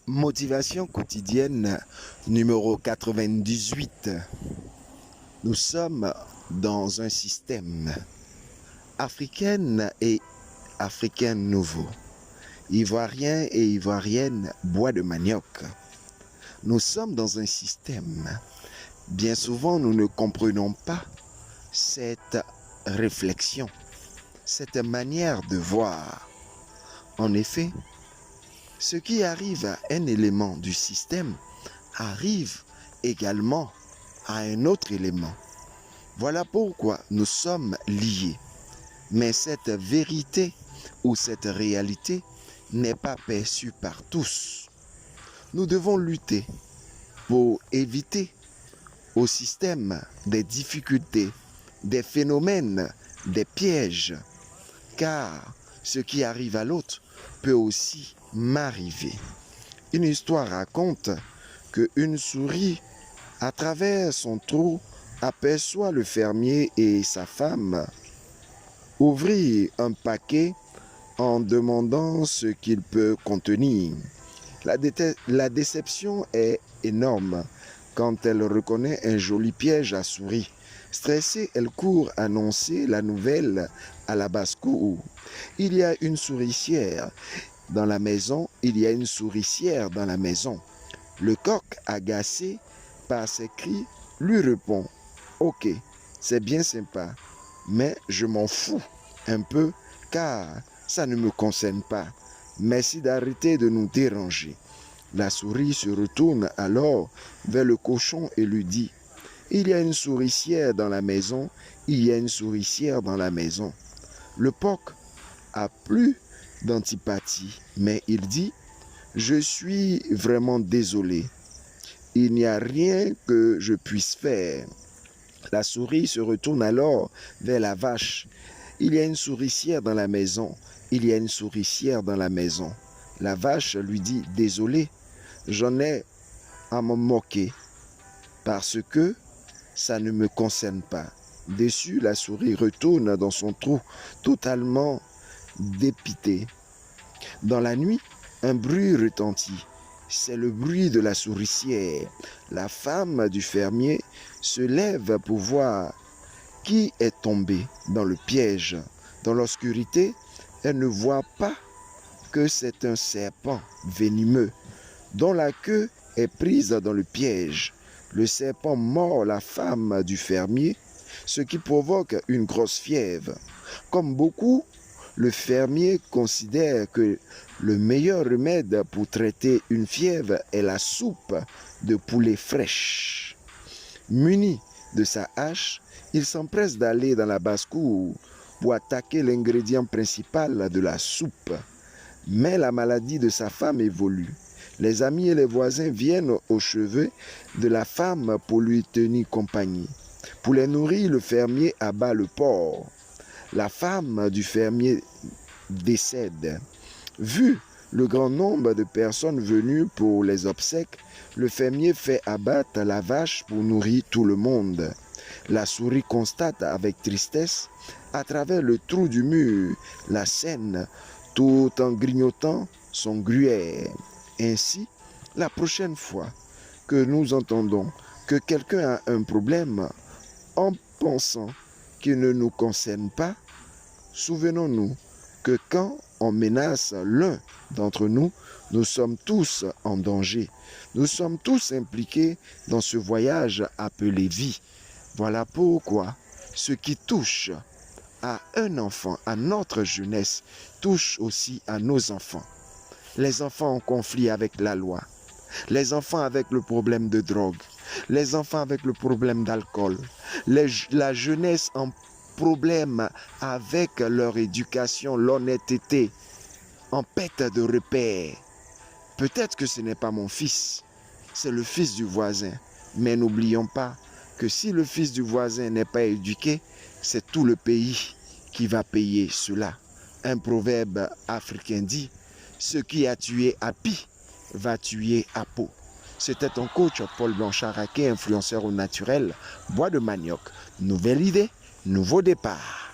Motivation quotidienne numéro 98. Nous sommes dans un système africaine et africain nouveau. Ivoirien et ivoirienne bois de manioc. Nous sommes dans un système. Bien souvent, nous ne comprenons pas cette réflexion, cette manière de voir. En effet, ce qui arrive à un élément du système arrive également à un autre élément. Voilà pourquoi nous sommes liés. Mais cette vérité ou cette réalité n'est pas perçue par tous. Nous devons lutter pour éviter au système des difficultés, des phénomènes, des pièges, car ce qui arrive à l'autre peut aussi m'arriver. Une histoire raconte qu'une souris, à travers son trou, aperçoit le fermier et sa femme ouvrir un paquet en demandant ce qu'il peut contenir. La déception est énorme quand elle reconnaît un joli piège à souris. Stressée, elle court annoncer la nouvelle à la basse-cour. Il y a une souricière dans la maison, il y a une souricière dans la maison. Le coq, agacé par ses cris, lui répond « Ok, c'est bien sympa, mais je m'en fous un peu car ça ne me concerne pas. Merci d'arrêter de nous déranger. » La souris se retourne alors vers le cochon et lui dit « Il y a une souricière dans la maison, il y a une souricière dans la maison. » Le porc a plus d'antipathie, mais il dit « Je suis vraiment désolé. Il n'y a rien que je puisse faire. » La souris se retourne alors vers la vache. « Il y a une souricière dans la maison. Il y a une souricière dans la maison. » La vache lui dit « Désolé, j'en ai à me moquer parce que ça ne me concerne pas. » Déçue, la souris retourne dans son trou, totalement dépitée. Dans la nuit, un bruit retentit. C'est le bruit de la souricière. La femme du fermier se lève pour voir qui est tombé dans le piège. Dans l'obscurité, elle ne voit pas que c'est un serpent venimeux dont la queue est prise dans le piège. Le serpent mord la femme du fermier, ce qui provoque une grosse fièvre. Comme beaucoup, le fermier considère que le meilleur remède pour traiter une fièvre est la soupe de poulet fraîche. Muni de sa hache, il s'empresse d'aller dans la basse-cour pour attaquer l'ingrédient principal de la soupe. Mais la maladie de sa femme évolue. Les amis et les voisins viennent au chevet de la femme pour lui tenir compagnie. Pour les nourrir, le fermier abat le porc. La femme du fermier décède. Vu le grand nombre de personnes venues pour les obsèques, le fermier fait abattre la vache pour nourrir tout le monde. La souris constate avec tristesse, à travers le trou du mur, la scène, tout en grignotant son gruyère. Ainsi, la prochaine fois que nous entendons que quelqu'un a un problème, en pensant qu'il ne nous concerne pas, souvenons-nous que quand on menace l'un d'entre nous, nous sommes tous en danger. Nous sommes tous impliqués dans ce voyage appelé vie. Voilà pourquoi ce qui touche à un enfant, à notre jeunesse, touche aussi à nos enfants. Les enfants en conflit avec la loi, les enfants avec le problème de drogue, les enfants avec le problème d'alcool, la jeunesse en problème avec leur éducation, l'honnêteté, en perte de repère. Peut-être que ce n'est pas mon fils, c'est le fils du voisin. Mais n'oublions pas que si le fils du voisin n'est pas éduqué, c'est tout le pays qui va payer cela. Un proverbe africain dit « Ce qui a tué Happy va tuer Apo ». C'était ton coach Paul Blanchard-Raquet, influenceur au naturel, bois de manioc. Nouvelle idée, nouveau départ.